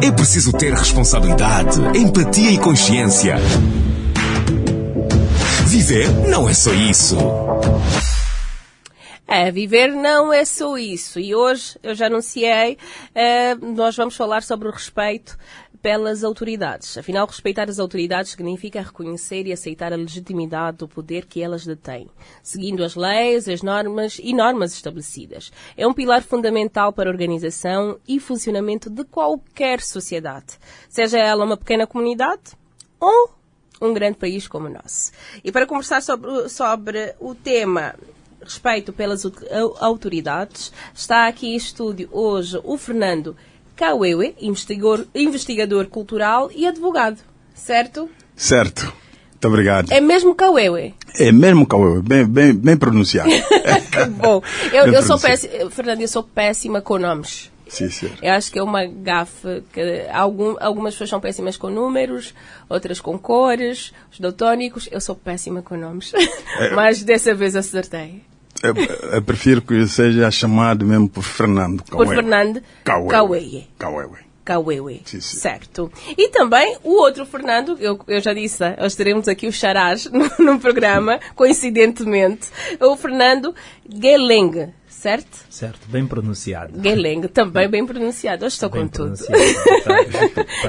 É preciso ter responsabilidade, empatia e consciência. Viver não é só isso. Viver não é só isso. E hoje, eu já anunciei, nós vamos falar sobre o respeito pelas autoridades. Afinal, respeitar as autoridades significa reconhecer e aceitar a legitimidade do poder que elas detêm, seguindo as leis, as normas e normas estabelecidas. É um pilar fundamental para a organização e funcionamento de qualquer sociedade, seja ela uma pequena comunidade ou um grande país como o nosso. E para conversar sobre o tema respeito pelas autoridades, está aqui em estúdio hoje o Fernando Kawewe, investigador cultural e advogado, certo? Certo. Muito obrigado. É mesmo Kawewe? É mesmo Kawewe, bem pronunciado. Que bom. Eu sou péssima, Fernando, eu sou péssima com nomes. Sim, sim. Eu acho que é uma gafe que algumas pessoas são péssimas com números, outras com cores, os daltónicos. Eu sou péssima com nomes, mas dessa vez acertei. Eu prefiro que seja chamado mesmo por Fernando Kawewe. Por Fernando Kawewe. Kawewe, sim, sim. Certo. E também o outro Fernando, eu já disse, nós teremos aqui os charás no programa, coincidentemente, o Fernando Geleng, certo? Certo, bem pronunciado. Geleng, também bem pronunciado. Hoje estou bem com tudo.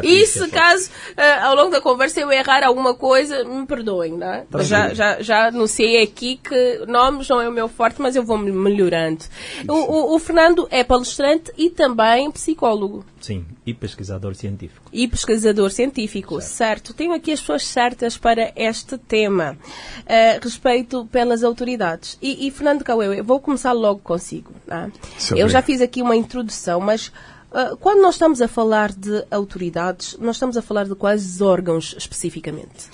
E se caso, ao longo da conversa, eu errar alguma coisa, me perdoem, não é? Já anunciei aqui que nomes não é o meu forte, mas eu vou melhorando. O Fernando é palestrante e também psicólogo. Sim, e pesquisador científico. Certo. Tenho aqui as pessoas certas para este tema. Respeito pelas autoridades. E Fernando Kawewe, vou começar logo consigo. Não? Eu já fiz aqui uma introdução, mas quando nós estamos a falar de autoridades, nós estamos a falar de quais órgãos especificamente?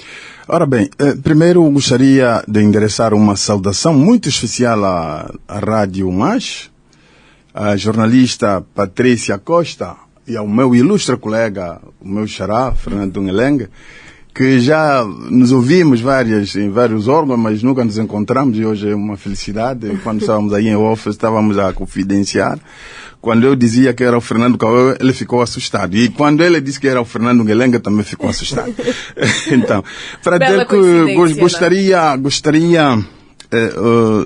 Ora bem, primeiro gostaria de endereçar uma saudação muito especial à Rádio Mais, à jornalista Patrícia Costa e ao meu ilustre colega, o meu xará, Fernando Geleng, que já nos ouvimos em vários órgãos, mas nunca nos encontramos e hoje é uma felicidade. Quando estávamos aí em off, estávamos a confidenciar. Quando eu dizia que era o Fernando Kawewe, ele ficou assustado. E quando ele disse que era o Fernando Geleng, também ficou assustado. Então, para dizer que gostaria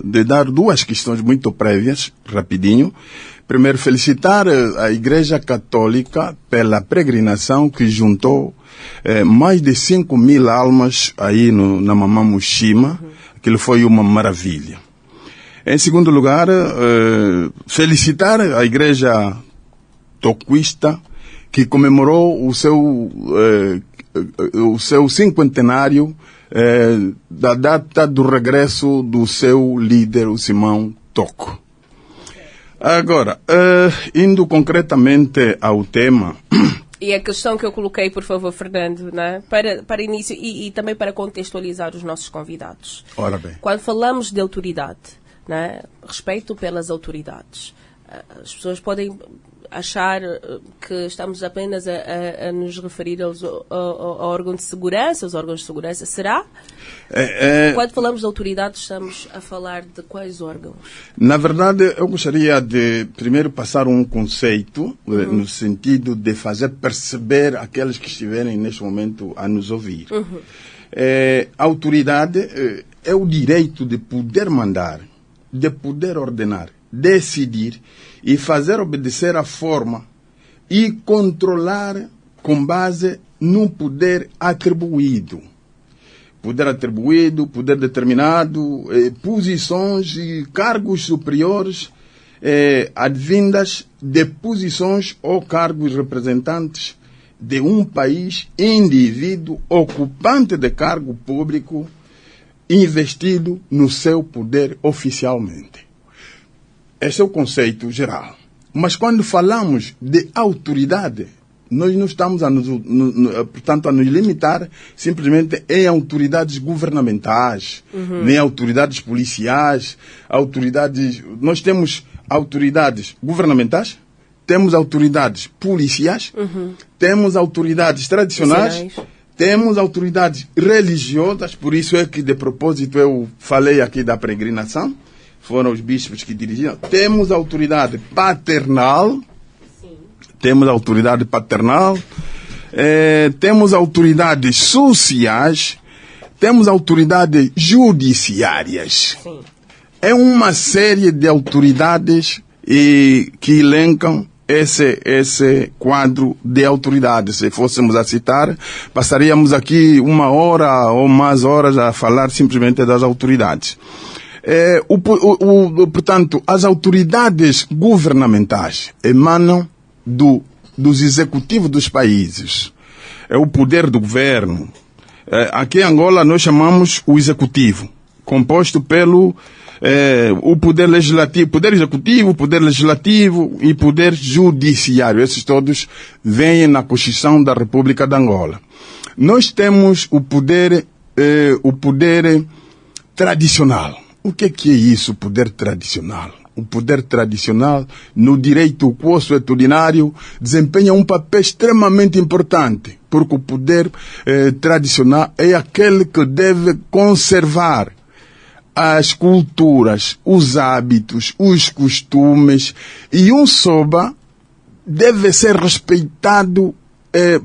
de dar duas questões muito prévias, rapidinho. Primeiro, felicitar a Igreja Católica pela peregrinação que juntou mais de 5.000 almas aí na Mamamushima. Aquilo foi uma maravilha. Em segundo lugar, felicitar a Igreja Toquista que comemorou o seu cinquentenário da data do regresso do seu líder, o Simão Toco. Agora, indo concretamente ao tema... E a questão que eu coloquei, por favor, Fernando, né? para início e também para contextualizar os nossos convidados. Ora bem. Quando falamos de autoridade, né? Respeito pelas autoridades, as pessoas podem achar que estamos apenas a nos referir ao órgão de segurança, aos órgãos de segurança. Será? Quando falamos de autoridade, estamos a falar de quais órgãos? Na verdade, eu gostaria de primeiro passar um conceito no sentido de fazer perceber aqueles que estiverem neste momento a nos ouvir. A autoridade é o direito de poder mandar, de poder ordenar, decidir e fazer obedecer a forma e controlar com base no poder atribuído. Poder atribuído, poder determinado, posições e cargos superiores advindas de posições ou cargos representantes de um país, indivíduo ocupante de cargo público investido no seu poder oficialmente. Este é o conceito geral. Mas quando falamos de autoridade, nós não estamos portanto, a nos limitar simplesmente em autoridades governamentais, nem autoridades policiais, nós temos autoridades governamentais, temos autoridades policiais, temos autoridades tradicionais, temos autoridades religiosas, por isso é que de propósito eu falei aqui da peregrinação, foram os bispos que dirigiam. Temos autoridade paternal, temos a autoridade paternal, temos autoridades sociais, temos autoridades judiciárias. Sim. É uma série de autoridades que elencam esse quadro de autoridades. Se fôssemos a citar, passaríamos aqui 1 hora ou mais horas a falar simplesmente das autoridades. Portanto, as autoridades governamentais emanam dos executivos dos países. É o poder do governo. Aqui em Angola nós chamamos o executivo, composto pelo o poder legislativo, poder executivo, poder legislativo e poder judiciário. Esses todos vêm na Constituição da República de Angola. Nós temos o poder tradicional. O que é isso, o poder tradicional? O poder tradicional, no direito consuetudinário, desempenha um papel extremamente importante, porque o poder tradicional é aquele que deve conservar as culturas, os hábitos, os costumes, e um soba deve ser respeitado,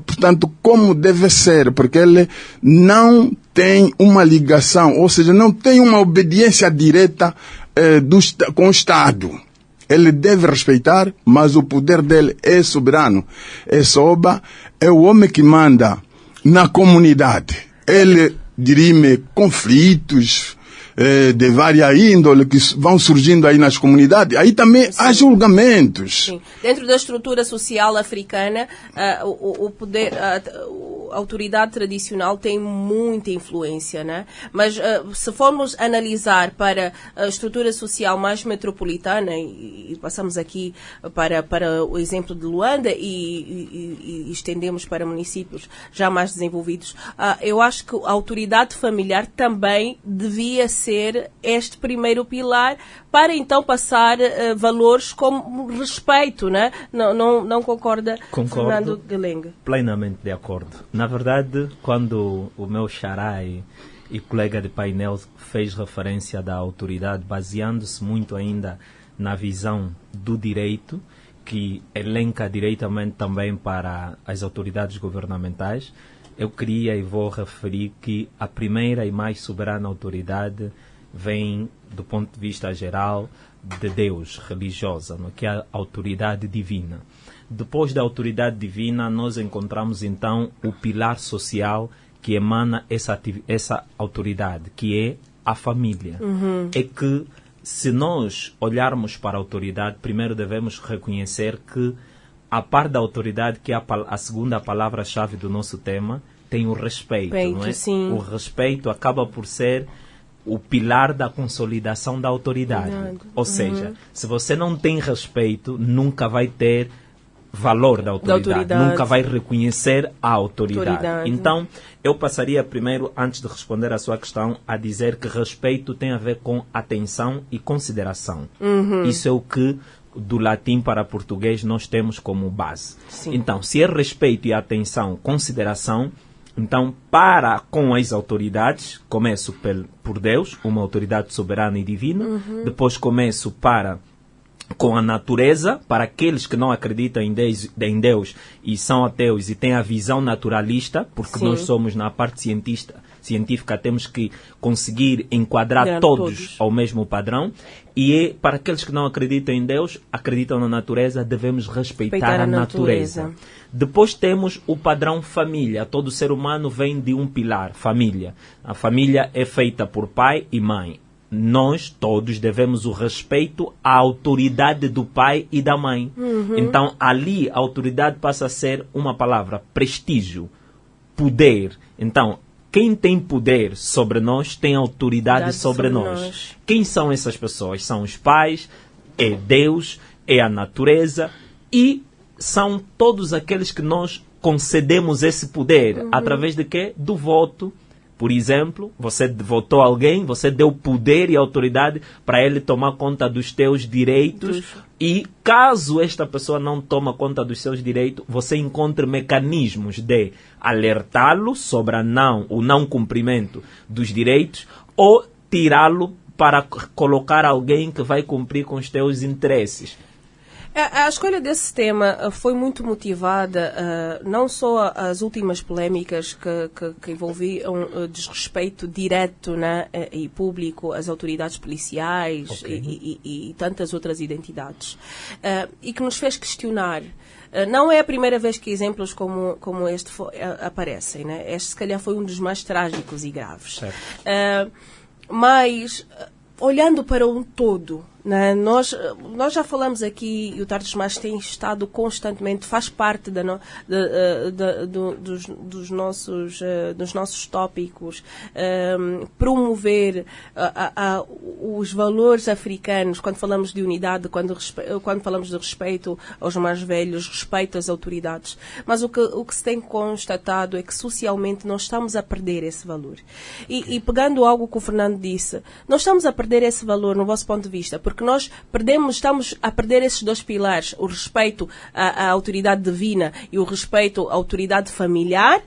portanto, como deve ser, porque ele não tem uma ligação, ou seja, não tem uma obediência direta com o Estado. Ele deve respeitar, mas o poder dele é soberano. Soba é o homem que manda na comunidade. Ele dirime conflitos de várias índole que vão surgindo aí nas comunidades. Aí também há julgamentos. Sim. Dentro da estrutura social africana, o poder, a autoridade tradicional tem muita influência, né? Mas se formos analisar para a estrutura social mais metropolitana, e passamos aqui para o exemplo de Luanda e estendemos para municípios já mais desenvolvidos, eu acho que a autoridade familiar também devia ser este primeiro pilar para então passar valores como respeito, né? Não concorda, Concordo, Fernando Galenga? Plenamente de acordo. Na verdade, quando o meu xará e colega de painel fez referência da autoridade, baseando-se muito ainda na visão do direito, que elenca diretamente também para as autoridades governamentais, eu queria e vou referir que a primeira e mais soberana autoridade vem, do ponto de vista geral, de Deus, religiosa, que é a autoridade divina. Depois da autoridade divina, nós encontramos então o pilar social que emana essa autoridade, que é a família. É que, se nós olharmos para a autoridade, primeiro devemos reconhecer que, a par da autoridade, que é a segunda palavra-chave do nosso tema, tem o respeito, não é? Sim. O respeito acaba por ser o pilar da consolidação da autoridade. Ou seja, se você não tem respeito, nunca vai ter valor da autoridade. Nunca vai reconhecer a autoridade. Então, eu passaria primeiro, antes de responder à sua questão, a dizer que respeito tem a ver com atenção e consideração. Isso é o que, do latim para português, nós temos como base. Sim. Então, se é respeito e atenção, consideração, então, para com as autoridades, começo por Deus, uma autoridade soberana e divina. Depois começo com a natureza, para aqueles que não acreditam em Deus e são ateus e têm a visão naturalista, porque Sim. nós somos na parte científica, temos que conseguir enquadrar todos ao mesmo padrão. E para aqueles que não acreditam em Deus, acreditam na natureza, devemos respeitar a natureza. Depois temos o padrão família. Todo ser humano vem de um pilar, família. A família é feita por pai e mãe. Nós todos devemos o respeito à autoridade do pai e da mãe. Então, ali, a autoridade passa a ser uma palavra, prestígio, poder. Então, quem tem poder sobre nós tem autoridade sobre nós. Quem são essas pessoas? São os pais, é Deus, é a natureza e são todos aqueles que nós concedemos esse poder. Através de quê? Do voto. Por exemplo, você votou alguém, você deu poder e autoridade para ele tomar conta dos teus direitos. E caso esta pessoa não toma conta dos seus direitos, você encontra mecanismos de alertá-lo sobre o não cumprimento dos direitos ou tirá-lo para colocar alguém que vai cumprir com os teus interesses. A escolha desse tema foi muito motivada, não só as últimas polémicas que envolviam desrespeito direto, né, e público às autoridades policiais, e tantas outras identidades, e que nos fez questionar. Não é a primeira vez que exemplos como este aparecem, né? Este, se calhar, foi um dos mais trágicos e graves. Mas, olhando para um todo, né? Nós já falamos aqui, e o Tardes Mais tem estado constantemente, faz parte dos nossos tópicos, promover os valores africanos, quando falamos de unidade, quando falamos de respeito aos mais velhos, respeito às autoridades. Mas o que se tem constatado é que socialmente nós estamos a perder esse valor. E pegando algo que o Fernando disse, nós estamos a perder esse valor no vosso ponto de vista, porque nós estamos a perder esses dois pilares, o respeito à autoridade divina e o respeito à autoridade familiar,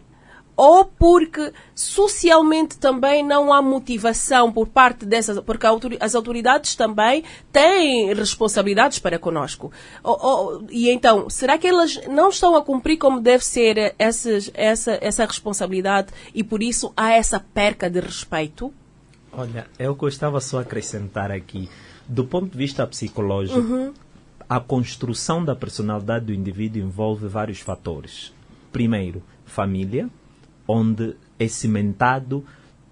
ou porque socialmente também não há motivação por parte dessas, porque as autoridades também têm responsabilidades para conosco. E então, será que elas não estão a cumprir como deve ser essa responsabilidade e por isso há essa perca de respeito? Olha, eu gostava só de acrescentar aqui, do ponto de vista psicológico, a construção da personalidade do indivíduo envolve vários fatores. Primeiro, família, onde é cimentado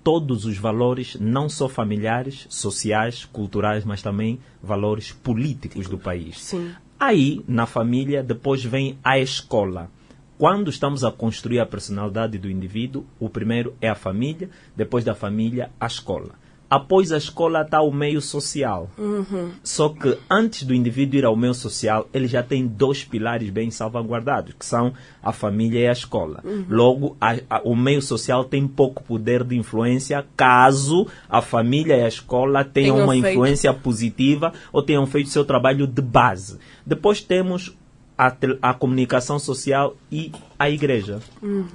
todos os valores, não só familiares, sociais, culturais, mas também valores políticos do país. Sim. Aí, na família, depois vem a escola. Quando estamos a construir a personalidade do indivíduo, o primeiro é a família, depois da família, a escola. Após a escola está o meio social. Só que antes do indivíduo ir ao meio social, ele já tem dois pilares bem salvaguardados, que são a família e a escola. Logo, o meio social tem pouco poder de influência caso a família e a escola tenham uma influência positiva ou tenham feito seu trabalho de base. Depois temos a comunicação social e a igreja.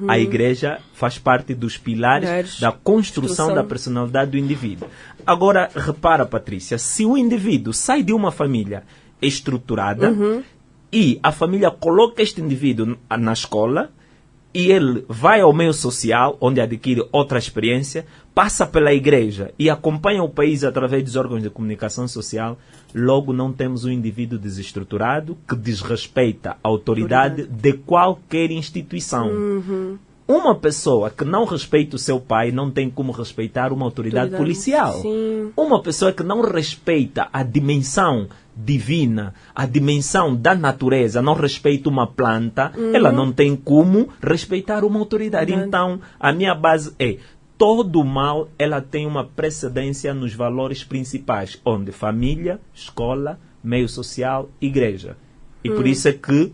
A igreja faz parte dos pilares da construção da personalidade do indivíduo. Agora, repara, Patrícia, se o indivíduo sai de uma família estruturada e a família coloca este indivíduo na escola e ele vai ao meio social, onde adquire outra experiência, passa pela igreja e acompanha o país através dos órgãos de comunicação social, logo não temos um indivíduo desestruturado que desrespeita a autoridade de qualquer instituição. Uma pessoa que não respeita o seu pai não tem como respeitar uma autoridade policial. Sim. Uma pessoa que não respeita a dimensão divina, a dimensão da natureza, não respeita uma planta, ela não tem como respeitar uma autoridade. Então, a minha base é: todo mal, ela tem uma precedência nos valores principais, onde família, escola, meio social, igreja. E por isso é que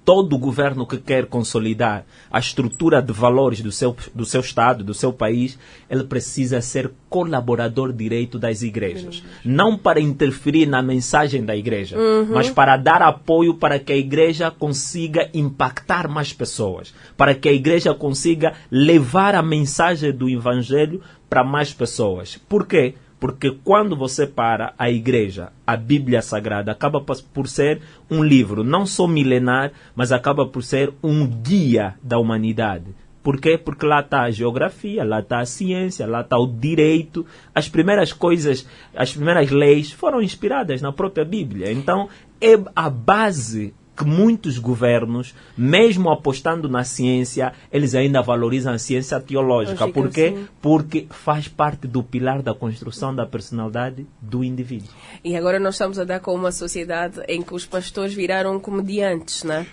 todo governo que quer consolidar a estrutura de valores do seu Estado, do seu país, ele precisa ser colaborador direito das igrejas. Não para interferir na mensagem da igreja, mas para dar apoio para que a igreja consiga impactar mais pessoas, para que a igreja consiga levar a mensagem do evangelho para mais pessoas. Por quê? Porque quando você para a igreja, a Bíblia Sagrada acaba por ser um livro não só milenar, mas acaba por ser um guia da humanidade. Por quê? Porque lá está a geografia, lá está a ciência, lá está o direito. As primeiras coisas, as primeiras leis foram inspiradas na própria Bíblia. Então, é a base que muitos governos, mesmo apostando na ciência, eles ainda valorizam a ciência teológica. Por quê? Porque faz parte do pilar da construção da personalidade do indivíduo. E agora nós estamos a dar com uma sociedade em que os pastores viraram comediantes, não é?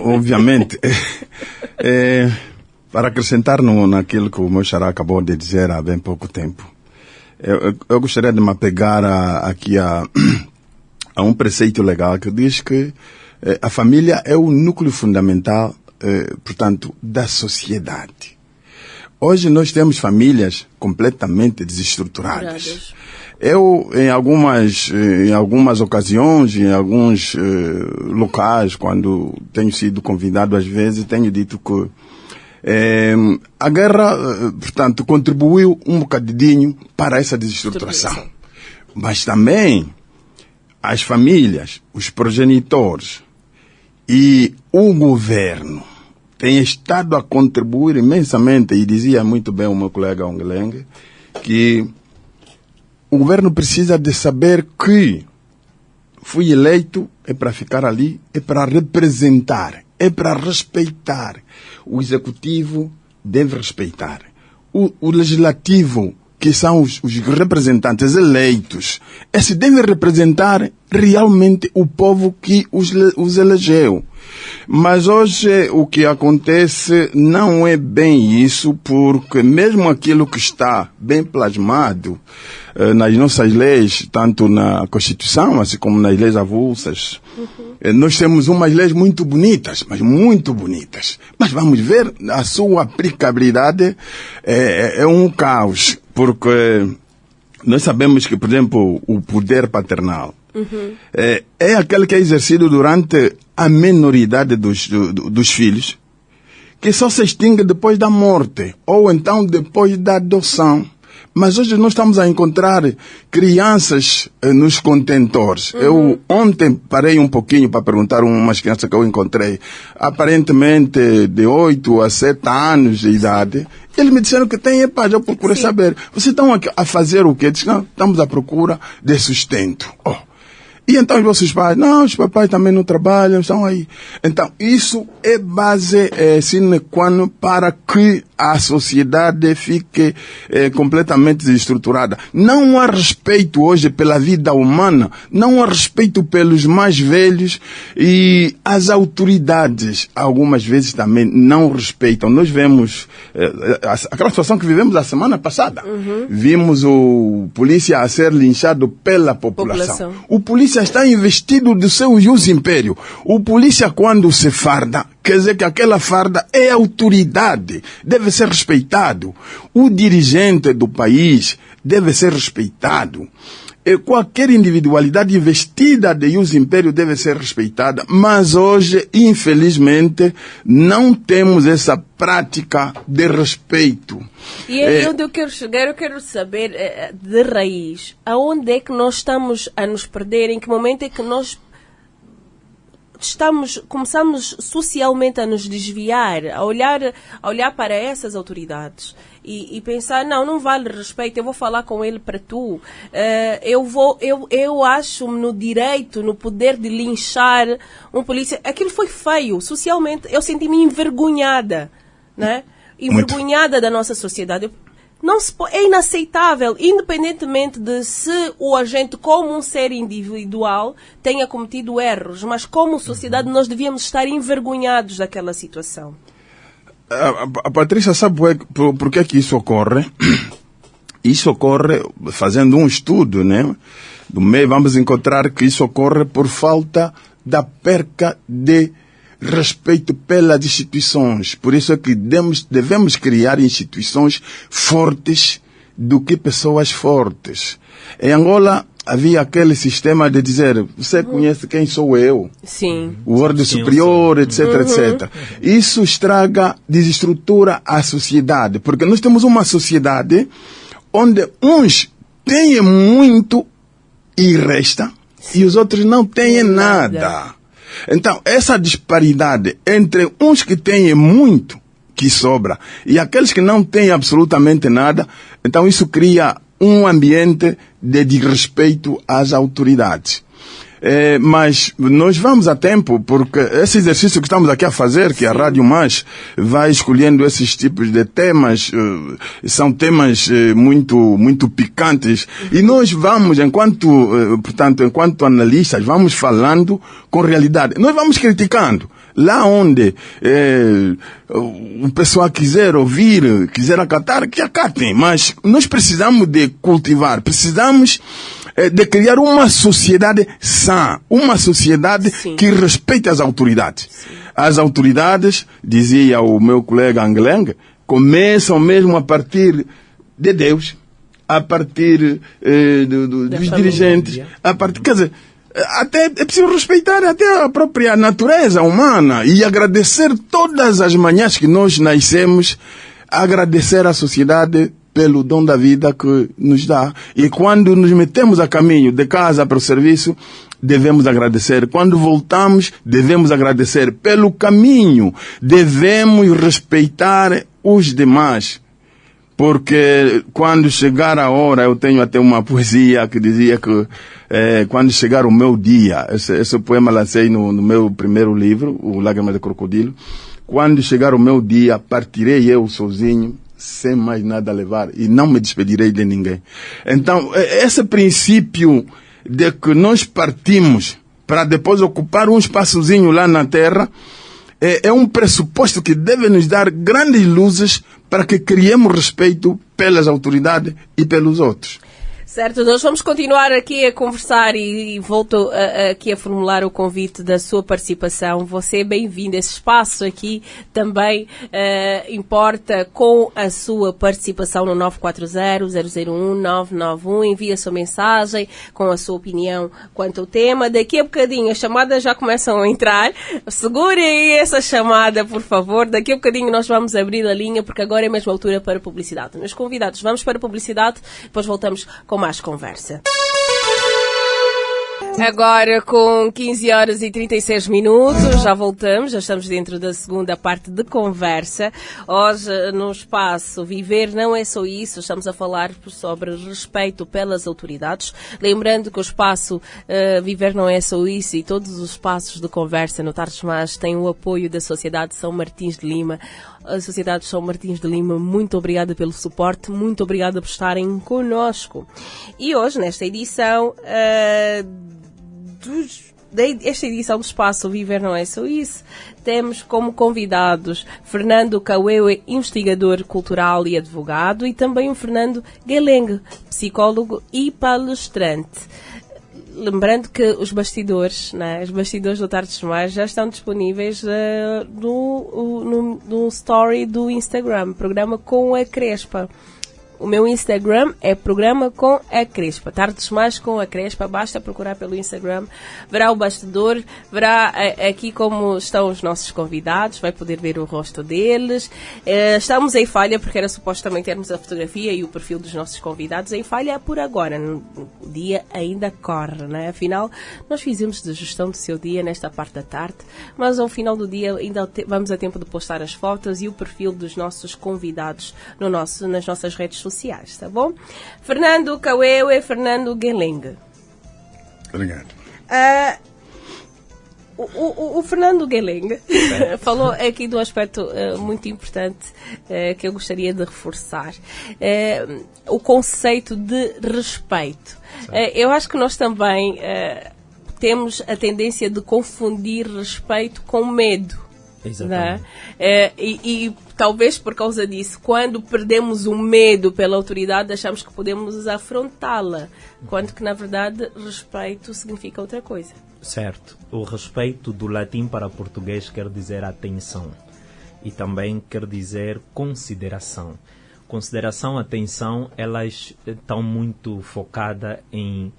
Obviamente. Para acrescentar naquilo que o meu xará acabou de dizer há bem pouco tempo, eu gostaria de me apegar aqui a um preceito legal que diz que a família é o núcleo fundamental, portanto, da sociedade. Hoje nós temos famílias completamente desestruturadas. Eu, em algumas ocasiões, em alguns locais, quando tenho sido convidado às vezes, tenho dito que a guerra, portanto, contribuiu um bocadinho para essa desestruturação. Mas também as famílias, os progenitores e o governo têm estado a contribuir imensamente, e dizia muito bem o meu colega Ongeleng, que o governo precisa de saber que fui eleito é para ficar ali, é para representar, é para respeitar. O executivo deve respeitar. O legislativo, que são os representantes eleitos, esse deve representar realmente o povo que os elegeu. Mas hoje o que acontece não é bem isso, porque mesmo aquilo que está bem plasmado nas nossas leis, tanto na Constituição, assim como nas leis avulsas, nós temos umas leis muito bonitas, mas muito bonitas. Mas vamos ver, a sua aplicabilidade é um caos, porque nós sabemos que, por exemplo, o poder paternal é aquele que é exercido durante a menoridade dos filhos, que só se extingue depois da morte, ou então depois da adoção. Mas hoje nós estamos a encontrar crianças nos contentores. Eu ontem parei um pouquinho para perguntar a umas crianças que eu encontrei, aparentemente de 8 a 7 anos de idade. Eles me disseram que tem paz. Eu procurei saber. Vocês estão a fazer o quê? Disse, não, estamos à procura de sustento. E então os vossos pais? Não, os papais também não trabalham, estão aí. Então, isso é base sine qua non para que a sociedade fique completamente desestruturada. Não há respeito hoje pela vida humana, não há respeito pelos mais velhos, e as autoridades, algumas vezes também não respeitam. Nós vemos aquela situação que vivemos a semana passada. Vimos o polícia a ser linchado pela população. O polícia está investido do seu jus império. O polícia, quando se farda, quer dizer que aquela farda é autoridade, deve ser respeitado. O dirigente do país deve ser respeitado. E qualquer individualidade investida de jus império deve ser respeitada. Mas hoje, infelizmente, não temos essa prática de respeito. E aí onde eu quero chegar, eu quero saber de raiz, aonde é que nós estamos a nos perder, em que momento é que nós começamos socialmente a nos desviar, a olhar para essas autoridades e pensar, não vale respeito, eu vou falar com ele para tu, eu acho-me no direito, no poder de linchar um polícia. Aquilo foi feio, socialmente, eu senti-me envergonhada, né? Envergonhada da nossa sociedade. É inaceitável, independentemente de se o agente, como um ser individual, tenha cometido erros, mas como sociedade nós devíamos estar envergonhados daquela situação. A Patrícia sabe por que isso ocorre? Isso ocorre fazendo um estudo, né? Do meio vamos encontrar que isso ocorre por falta da perca de respeito pelas instituições. Por isso é que devemos criar instituições fortes do que pessoas fortes. Em Angola havia aquele sistema de dizer, você conhece quem sou eu? Sim. O ordem superior, etc, etc. Isso desestrutura a sociedade, porque nós temos uma sociedade onde têm muito e resta, e os outros não têm nada. Então, essa disparidade entre uns que têm muito, que sobra, e aqueles que não têm absolutamente nada, então isso cria um ambiente de desrespeito às autoridades. Mas nós vamos a tempo, porque esse exercício que estamos aqui a fazer, que a Rádio Mais vai escolhendo esses tipos de temas, são temas muito picantes, e nós vamos, enquanto analistas, vamos falando com realidade. Nós vamos criticando. Lá onde o pessoal quiser ouvir, quiser acatar, que acatem. Mas nós precisamos de cultivar, precisamos de criar uma sociedade sã, uma sociedade que respeite as autoridades. Sim. As autoridades, dizia o meu colega Ongeleng, começam mesmo a partir de Deus, a partir dos dirigentes, quer dizer, até é preciso respeitar até a própria natureza humana e agradecer todas as manhãs que nós nascemos, agradecer à sociedade pelo dom da vida que nos dá. E quando nos metemos a caminho de casa para o serviço, devemos agradecer. Quando voltamos, devemos agradecer. Pelo caminho, devemos respeitar os demais. Porque quando chegar a hora, eu tenho até uma poesia que dizia que quando chegar o meu dia, esse poema lancei no meu primeiro livro, o Lágrimas de Crocodilo. Quando chegar o meu dia, partirei eu sozinho, sem mais nada a levar, e não me despedirei de ninguém. Então, esse princípio de que nós partimos para depois ocupar um espaçozinho lá na Terra, é um pressuposto que deve nos dar grandes luzes para que criemos respeito pelas autoridades e pelos outros. Certo, nós vamos continuar aqui a conversar e volto aqui a formular o convite da sua participação. Você é bem-vindo. Esse espaço aqui também importa com a sua participação no 940-001-991. Envie a sua mensagem com a sua opinião quanto ao tema. Daqui a bocadinho as chamadas já começam a entrar. Segure aí essa chamada, por favor. Daqui a bocadinho nós vamos abrir a linha, porque agora é mesmo a altura para publicidade. Meus convidados, vamos para a publicidade, depois voltamos com mais conversa. Agora com 15 horas e 36 minutos, já voltamos, já estamos dentro da segunda parte de conversa. Hoje no espaço Viver Não É Só Isso, estamos a falar sobre respeito pelas autoridades. Lembrando que o espaço Viver Não É Só Isso e todos os espaços de conversa no Tardes Más têm o apoio da Sociedade São Martins de Lima. A Sociedade São Martins de Lima, muito obrigada pelo suporte, muito obrigada por estarem connosco. E hoje, nesta edição, esta edição do Espaço Viver Não É Só Isso, temos como convidados Fernando Kawewe, investigador cultural e advogado, e também o Fernando Geleng, psicólogo e palestrante. Lembrando que os bastidores, né, os bastidores do Tardes Mais já estão disponíveis no story do Instagram, programa com a Crespa. O meu Instagram é programa com a Crespa. Tardes Mais com a Crespa. Basta procurar pelo Instagram. Verá o bastidor. Verá aqui como estão os nossos convidados. Vai poder ver o rosto deles. Estamos em falha, porque era suposto também termos a fotografia e o perfil dos nossos convidados em falha por agora. O dia ainda corre, né? Afinal, nós fizemos de gestão do seu dia nesta parte da tarde, mas ao final do dia ainda vamos a tempo de postar as fotos e o perfil dos nossos convidados nas nossas redes sociais, tá bom? Fernando Kawewe, Fernando Geleng. Obrigado. O Fernando Geleng falou aqui de um aspecto muito importante que eu gostaria de reforçar. O conceito de respeito. Eu acho que nós também temos a tendência de confundir respeito com medo. Exatamente. Né? E talvez por causa disso, quando perdemos o medo pela autoridade, achamos que podemos afrontá-la, quando que na verdade respeito significa outra coisa. Certo. O respeito do latim para português quer dizer atenção e também quer dizer consideração. Consideração, atenção, elas estão muito focadas em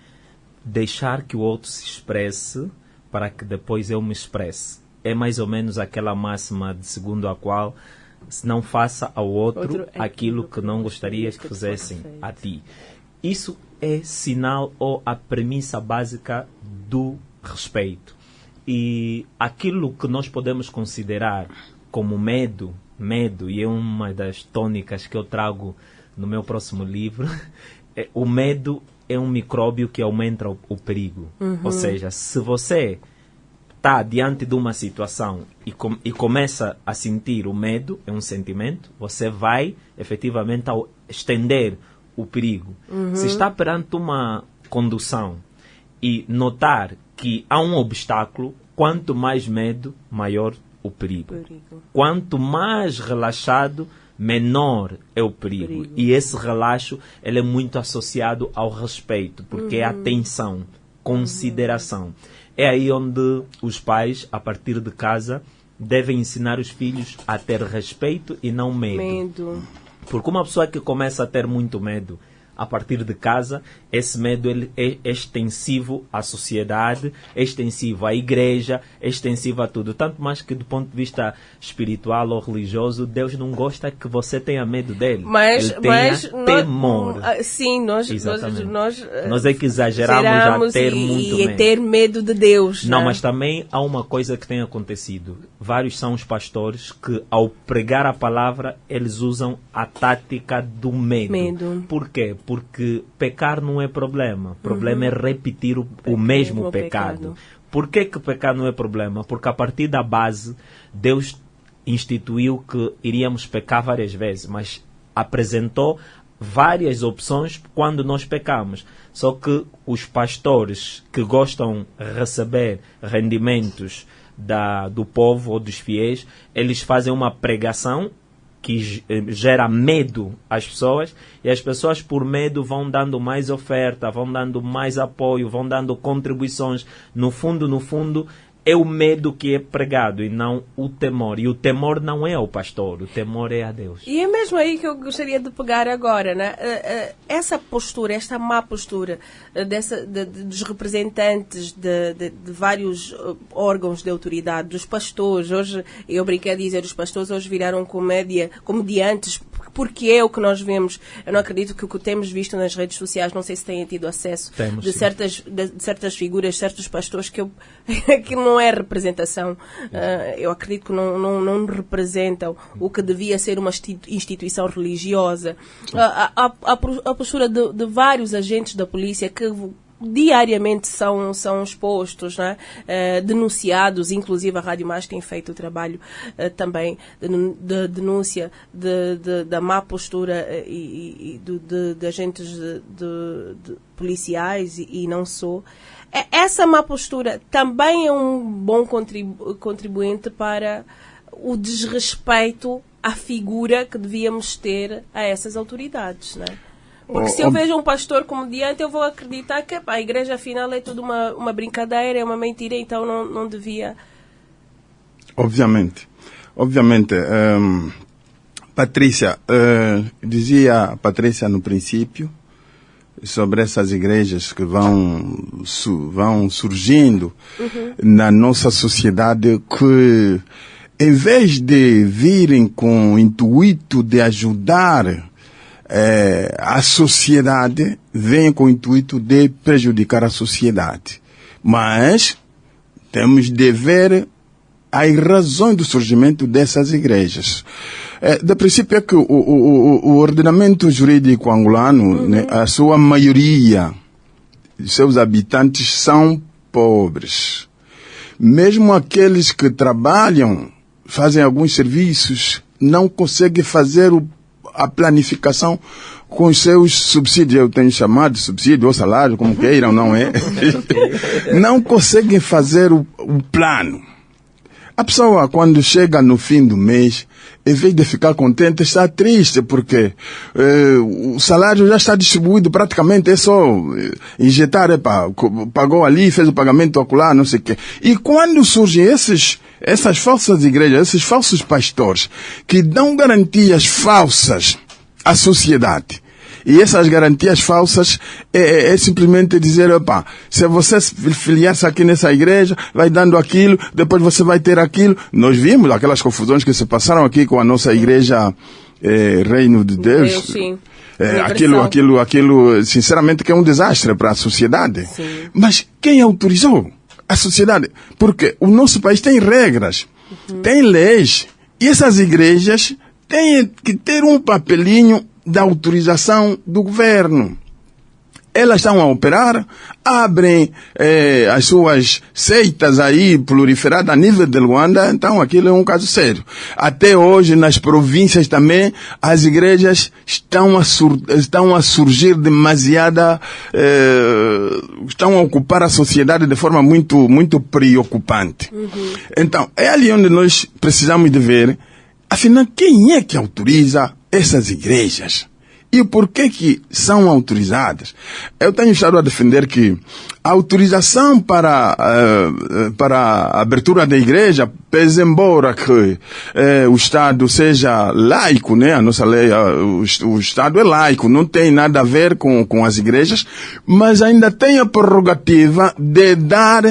deixar que o outro se expresse para que depois eu me expresse. É mais ou menos aquela máxima de segundo a qual se não faça ao outro aquilo que não gostarias que fizessem a ti. Isso é sinal ou a premissa básica do respeito. E aquilo que nós podemos considerar como medo, e é uma das tônicas que eu trago no meu próximo livro, o medo é um micróbio que aumenta o perigo. Ou seja, se você está diante de uma situação e começa a sentir o medo, é um sentimento, você vai efetivamente estender o perigo. Se está perante uma condução e notar que há um obstáculo, quanto mais medo, maior o perigo. Quanto mais relaxado, menor é o perigo. E esse relaxo ele é muito associado ao respeito, porque é atenção, consideração. É aí onde os pais, a partir de casa, devem ensinar os filhos a ter respeito e não medo. Porque uma pessoa que começa a ter muito medo, a partir de casa, esse medo ele é extensivo à sociedade, é extensivo à igreja, é extensivo a tudo. Tanto mais que do ponto de vista espiritual ou religioso, Deus não gosta que você tenha medo dele. Ele tenha temor. Sim, nós é que exageramos a ter muito medo. E ter medo de Deus. Não, né? mas também há uma coisa que tem acontecido. Vários são os pastores que, ao pregar a palavra, eles usam a tática do medo. Por quê? Porque pecar não é problema. O problema é repetir o mesmo pecado. Por que pecar não é problema? Porque a partir da base, Deus instituiu que iríamos pecar várias vezes, mas apresentou várias opções quando nós pecamos. Só que os pastores que gostam de receber rendimentos do povo ou dos fiéis, eles fazem uma pregação que gera medo às pessoas, e as pessoas por medo vão dando mais oferta, vão dando mais apoio, vão dando contribuições. No fundo, é o medo que é pregado e não o temor. E o temor não é ao pastor, o temor é a Deus. E é mesmo aí que eu gostaria de pegar agora, né? Essa postura, esta má postura dos representantes de vários órgãos de autoridade, dos pastores. Hoje, eu brinquei a dizer, os pastores hoje viraram comediantes, porque é o que nós vemos. Eu não acredito que o que temos visto nas redes sociais, não sei se têm tido acesso de certas figuras, certos pastores que não é representação. Eu acredito que não representam o que devia ser uma instituição religiosa. A postura de vários agentes da polícia que diariamente são expostos, né? Denunciados, inclusive a Rádio Mais tem feito o trabalho também de denúncia da má postura de agentes de policiais e não só. Essa má postura também é um bom contribuinte para o desrespeito à figura que devíamos ter a essas autoridades, né? Porque se eu vejo um pastor comediante, eu vou acreditar que a igreja afinal é tudo uma brincadeira, é uma mentira, então não devia. Obviamente. Patrícia, dizia a Patrícia no princípio sobre essas igrejas que vão surgindo na nossa sociedade, que em vez de virem com o intuito de ajudar a sociedade, vem com o intuito de prejudicar a sociedade. Mas temos de ver as razões do surgimento dessas igrejas. De princípio é que o ordenamento jurídico angolano, né, a sua maioria, seus habitantes são pobres. Mesmo aqueles que trabalham, fazem alguns serviços, não conseguem fazer a planificação com os seus subsídios. Eu tenho chamado de subsídio ou salário, como queiram, não é? Não conseguem fazer o plano. A pessoa, quando chega no fim do mês, em vez de ficar contente, está triste, porque o salário já está distribuído praticamente, é só injetar, pagou ali, fez o pagamento acolá, não sei o quê. E quando surgem essas falsas igrejas, esses falsos pastores, que dão garantias falsas à sociedade, e essas garantias falsas é simplesmente dizer, se você filiar-se aqui nessa igreja, vai dando aquilo, depois você vai ter aquilo. Nós vimos aquelas confusões que se passaram aqui com a nossa igreja Reino de Deus. Sim. Aquilo, sinceramente, que é um desastre para a sociedade. Sim. Mas quem autorizou? A sociedade. Porque o nosso país tem regras, tem leis, e essas igrejas têm que ter um papelinho da autorização do governo. Elas estão a operar, abrem as suas seitas aí proliferadas a nível de Luanda, então aquilo é um caso sério. Até hoje, nas províncias também, as igrejas estão a surgir demasiada, estão a ocupar a sociedade de forma muito, muito preocupante. Então, é ali onde nós precisamos de ver, afinal, quem é que autoriza essas igrejas? E por que são autorizadas? Eu tenho estado a defender que a autorização para a abertura da igreja, pese embora que o Estado seja laico, né? A nossa lei, o Estado é laico, não tem nada a ver com as igrejas, mas ainda tem a prerrogativa de dar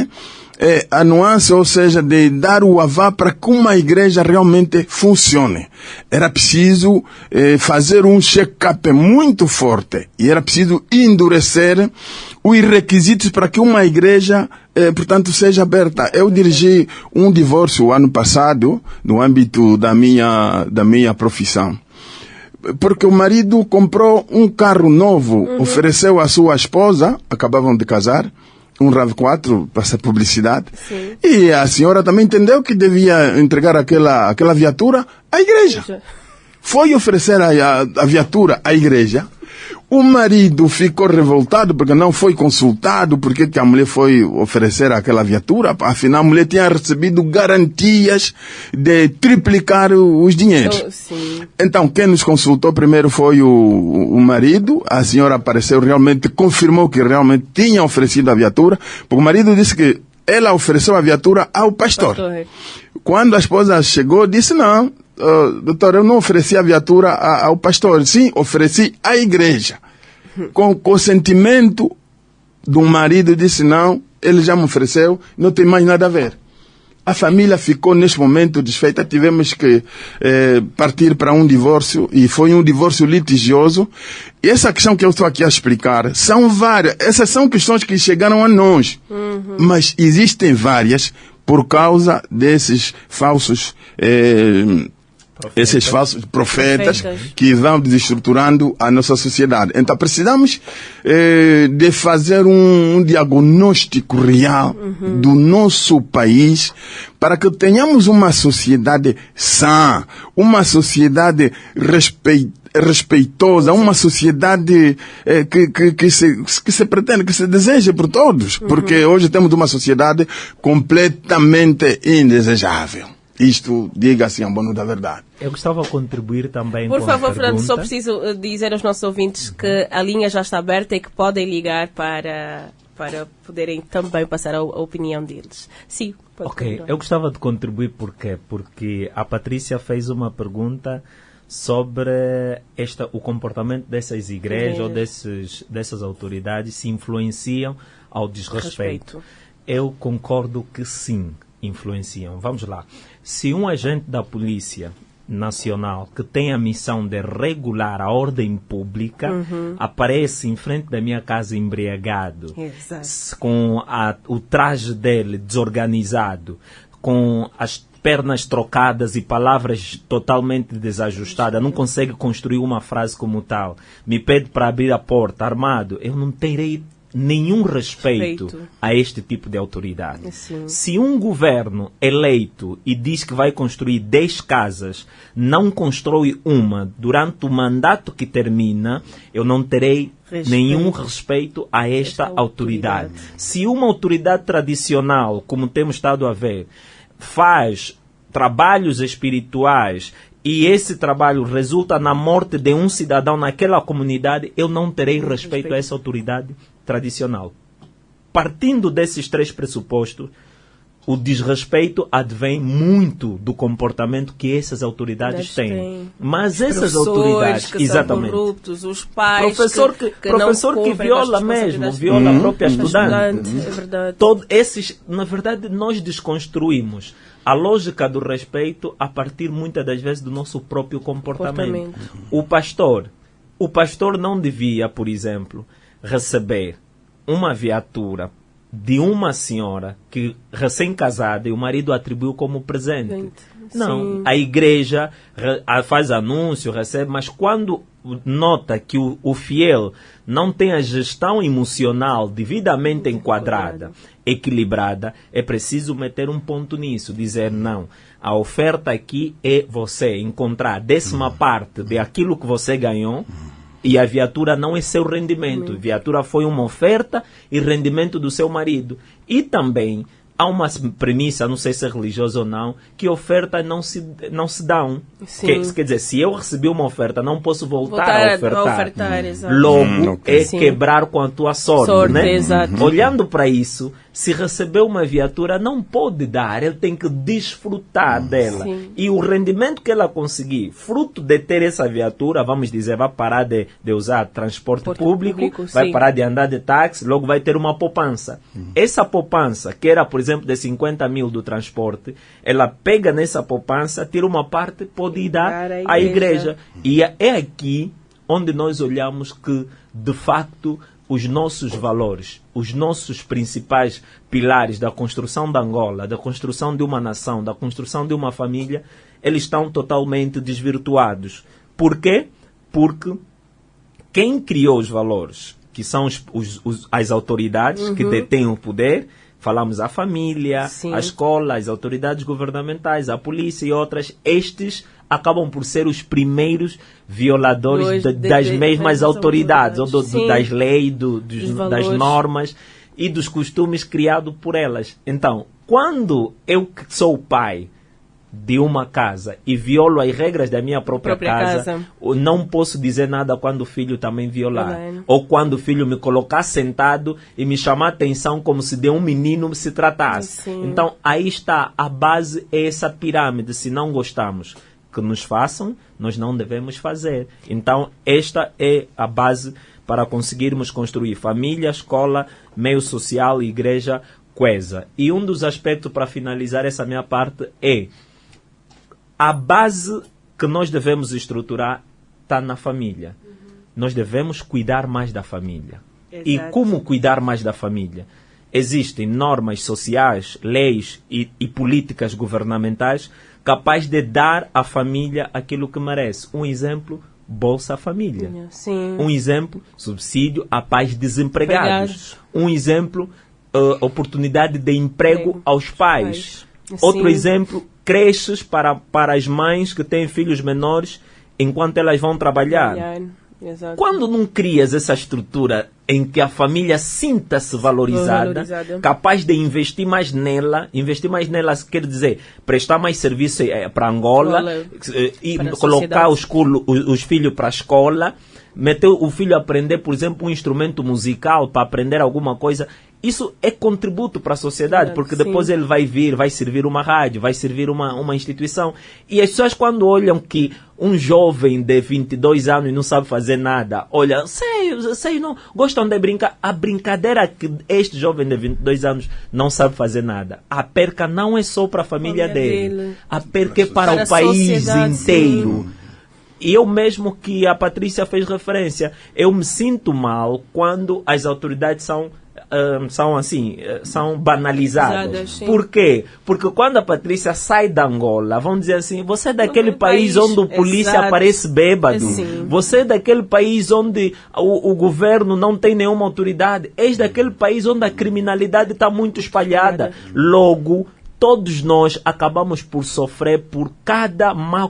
a nuance, ou seja, de dar o aval para que uma igreja realmente funcione. Era preciso fazer um check-up muito forte e era preciso endurecer os requisitos para que uma igreja, portanto, seja aberta. Eu dirigi um divórcio ano passado, no âmbito da minha profissão. Porque o marido comprou um carro novo, ofereceu à sua esposa, acabavam de casar, um RAV4 para essa publicidade. Sim. E a senhora também entendeu que devia entregar aquela viatura à igreja. Foi oferecer a viatura à igreja. O marido ficou revoltado porque não foi consultado porque que a mulher foi oferecer aquela viatura. Afinal, a mulher tinha recebido garantias de triplicar os dinheiros. Então, quem nos consultou primeiro foi o marido. A senhora apareceu, realmente confirmou que realmente tinha oferecido a viatura. Porque o marido disse que ela ofereceu a viatura ao pastor. Quando a esposa chegou, disse não. Doutor, eu não ofereci a viatura ao pastor, sim, ofereci à igreja. Com o consentimento do marido, disse não, ele já me ofereceu, não tem mais nada a ver. A família ficou neste momento desfeita, tivemos que partir para um divórcio, e foi um divórcio litigioso. E essa questão que eu estou aqui a explicar, são várias, essas são questões que chegaram a nós, mas existem várias por causa desses falsos esses falsos profetas que vão desestruturando a nossa sociedade. Então precisamos de fazer um diagnóstico real do nosso país para que tenhamos uma sociedade sã, uma sociedade respeitosa, uma sociedade que se pretende, que se deseja por todos. Porque hoje temos uma sociedade completamente indesejável. Isto, diga-se, em bono da verdade. Eu gostava de contribuir também por com favor, a Fernando, pergunta. só preciso dizer aos nossos ouvintes que a linha já está aberta e que podem ligar para poderem também passar a opinião deles. Sim, pode continuar. Eu gostava de contribuir porque a Patrícia fez uma pergunta sobre o comportamento dessas igrejas ou dessas autoridades, se influenciam ao desrespeito. Eu concordo que sim, influenciam. Vamos lá. Se um agente da Polícia Nacional que tem a missão de regular a ordem pública aparece em frente da minha casa embriagado, com o traje dele desorganizado, com as pernas trocadas e palavras totalmente desajustadas, não consegue construir uma frase como tal, me pede para abrir a porta armado, eu não terei nenhum respeito a este tipo de autoridade. Sim. Se um governo eleito e diz que vai construir 10 casas, não constrói uma durante o mandato que termina, eu não terei nenhum respeito a esta autoridade. Se uma autoridade tradicional, como temos estado a ver, faz trabalhos espirituais e esse trabalho resulta na morte de um cidadão naquela comunidade, eu não terei respeito a essa autoridade tradicional. Partindo desses 3 pressupostos, o desrespeito advém muito do comportamento que essas autoridades têm. Mas essas autoridades, que exatamente, são corruptos, os pais, professor que viola mesmo, viola a própria estudante. É verdade. Todos esses, na verdade, nós desconstruímos a lógica do respeito a partir muitas das vezes do nosso próprio comportamento. O pastor não devia, por exemplo, receber uma viatura de uma senhora que recém-casada e o marido atribuiu como presente. Não, a igreja faz anúncio, recebe, mas quando nota que o fiel não tem a gestão emocional devidamente enquadrada, equilibrada, é preciso meter um ponto nisso, dizer não. A oferta aqui é você encontrar a 10ª parte de aquilo que você ganhou e a viatura não é seu rendimento. A viatura foi uma oferta e rendimento do seu marido. E também há uma premissa, não sei se é religiosa ou não, que oferta não se dão. Quer dizer, se eu recebi uma oferta, não posso voltar a ofertar. Logo, quebrar com a tua sorte, né? Exato. Olhando para isso, se recebeu uma viatura, não pode dar, ele tem que desfrutar dela. E o rendimento que ela conseguir, fruto de ter essa viatura, vamos dizer, vai parar de usar transporte público, vai parar de andar de táxi, logo vai ter uma poupança. Essa poupança, que era, por exemplo, de 50 mil do transporte, ela pega nessa poupança, tira uma parte, pode dar à igreja. E é aqui onde nós olhamos que, de facto, os nossos valores, os nossos principais pilares da construção da Angola, da construção de uma nação, da construção de uma família, eles estão totalmente desvirtuados. Por quê? Porque quem criou os valores, que são as autoridades que detêm o poder, falamos a família, a escola, as autoridades governamentais, a polícia e outras, estes acabam por ser os primeiros violadores das mesmas autoridades, ou das leis, das normas e dos costumes criados por elas. Então, quando eu que sou o pai de uma casa e violo as regras da minha própria casa, não posso dizer nada quando o filho também violar. Ou quando o filho me colocar sentado e me chamar a atenção como se de um menino se tratasse. Então, aí está a base, é essa pirâmide. Se não gostamos que nos façam, nós não devemos fazer. Então, esta é a base para conseguirmos construir família, escola, meio social e igreja coesa. E um dos aspectos para finalizar essa minha parte é a base que nós devemos estruturar está na família. Nós devemos cuidar mais da família. E como cuidar mais da família? Existem normas sociais, leis e políticas governamentais capazes de dar à família aquilo que merece. Um exemplo, Bolsa Família. Um exemplo, subsídio a pais desempregados. Um exemplo, oportunidade de emprego aos pais. Outro exemplo, creches para as mães que têm filhos menores enquanto elas vão trabalhar. Quando não crias essa estrutura em que a família sinta-se valorizada, capaz de investir mais nela quer dizer, prestar mais serviço para Angola, e colocar os filhos para a escola, meter o filho a aprender, por exemplo, um instrumento musical para aprender alguma coisa. Isso é contributo para a sociedade, porque depois ele vai servir uma rádio, vai servir uma instituição. E as pessoas, quando olham que um jovem de 22 anos não sabe fazer nada, olha, sei, não gostam de brincar. A brincadeira que este jovem de 22 anos não sabe fazer nada. A perca não é só para a família dele. A perca é para o país inteiro. E eu mesmo, que a Patrícia fez referência, eu me sinto mal quando as autoridades são banalizadas. Por quê? Porque quando a Patrícia sai da Angola, vão dizer assim, você é daquele país onde o polícia aparece bêbado. Você é daquele país onde o governo não tem nenhuma autoridade. És daquele país onde a criminalidade está muito espalhada. Logo, todos nós acabamos por sofrer por cada mau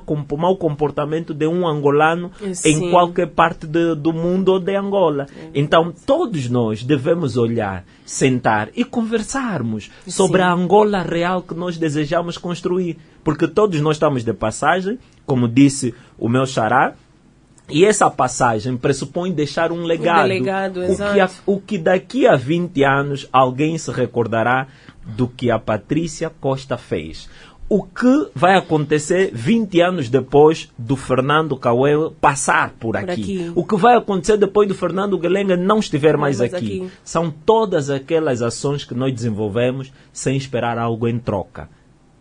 comportamento de um angolano em qualquer parte do mundo ou de Angola. Então, todos nós devemos olhar, sentar e conversarmos sobre a Angola real que nós desejamos construir. Porque todos nós estamos de passagem, como disse o meu xará, e essa passagem pressupõe deixar um legado. O que daqui a 20 anos alguém se recordará do que a Patrícia Costa fez. O que vai acontecer 20 anos depois do Fernando Cauê passar por aqui? O que vai acontecer depois do Fernando Guelenga não estiver mais aqui? São todas aquelas ações que nós desenvolvemos sem esperar algo em troca.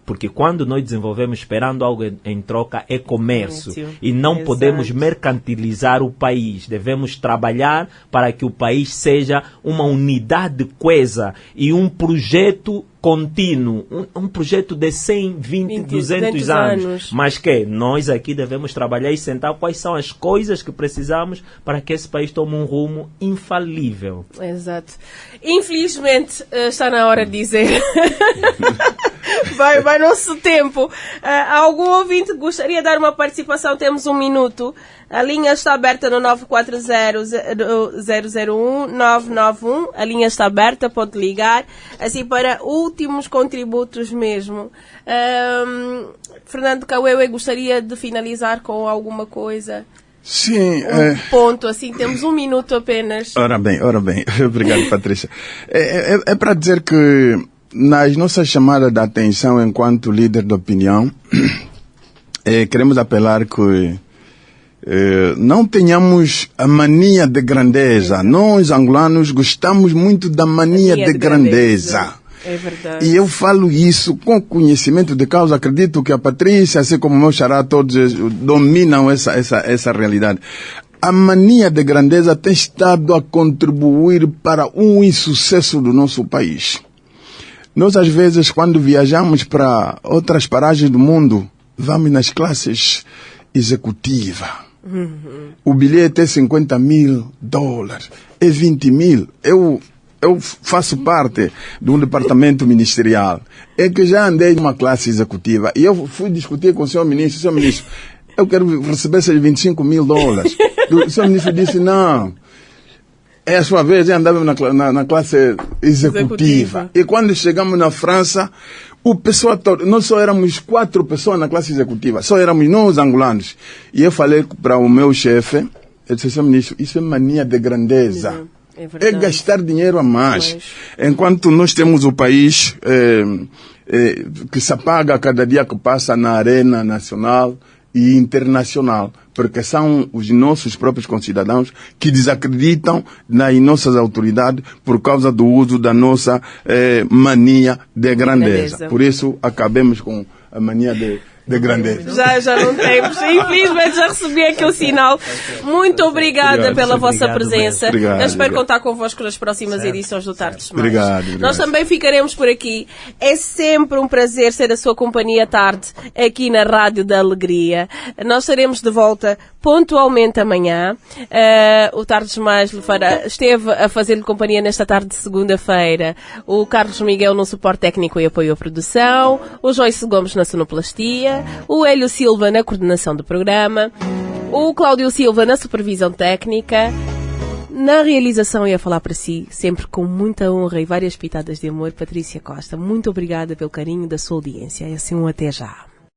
Porque quando nós desenvolvemos esperando algo em troca, é comércio. E não podemos mercantilizar o país. Devemos trabalhar para que o país seja uma unidade coesa e um projeto contínuo. Um projeto de 100, 20, 200 anos. Mas que nós aqui devemos trabalhar e sentar quais são as coisas que precisamos para que esse país tome um rumo infalível. Exato. Infelizmente, está na hora de dizer... Vai nosso tempo. Algum ouvinte gostaria de dar uma participação? Temos 1 minuto. A linha está aberta no 940-001-991. A linha está aberta, pode ligar. Assim, para últimos contributos mesmo. Fernando Cauê, gostaria de finalizar com alguma coisa? Sim. Ponto, assim, temos 1 minuto apenas. Ora bem. Obrigado, Patrícia. É para dizer que nas nossas chamadas de atenção enquanto líder de opinião, queremos apelar que não tenhamos a mania de grandeza. Nós, angolanos, gostamos muito da mania de grandeza. É verdade. E eu falo isso com conhecimento de causa. Acredito que a Patrícia, assim como o meu xará, todos dominam essa realidade. A mania de grandeza tem estado a contribuir para um insucesso do nosso país. Nós, às vezes, quando viajamos para outras paragens do mundo, vamos nas classes executivas. O bilhete é $50.000, é 20 mil. Eu faço parte de um departamento ministerial. É que já andei numa classe executiva e eu fui discutir com o senhor ministro. Senhor ministro, eu quero receber esses $25 mil. O senhor ministro disse, não, é a sua vez. Eu andava na classe executiva. E quando chegamos na França, o pessoal todo, nós só éramos 4 pessoas na classe executiva, só éramos nós angolanos. E eu falei para o meu chefe, eu disse, senhor ministro, isso é mania de grandeza. É gastar dinheiro a mais. Enquanto nós temos o país que se apaga a cada dia que passa na arena nacional e internacional, porque são os nossos próprios concidadãos que desacreditam nas nossas autoridades por causa do uso da nossa mania de grandeza. Por isso, acabemos com a mania de grandeza. Já não temos. Infelizmente já recebi aqui o sinal. Muito obrigada pela vossa presença. Eu espero contar convosco nas próximas edições do Tardes Mais. Obrigado. Nós também ficaremos por aqui. É sempre um prazer ser a sua companhia à tarde aqui na Rádio da Alegria. Nós estaremos de volta pontualmente amanhã. O Tardes Mais esteve a fazer-lhe companhia nesta tarde de segunda-feira. O Carlos Miguel no suporte técnico e apoio à produção. O Joyce Gomes na sonoplastia. O Hélio Silva na coordenação do programa, o Cláudio Silva na supervisão técnica, na realização e a falar para si, sempre com muita honra e várias pitadas de amor, Patrícia Costa. Muito obrigada pelo carinho da sua audiência. É assim, até já.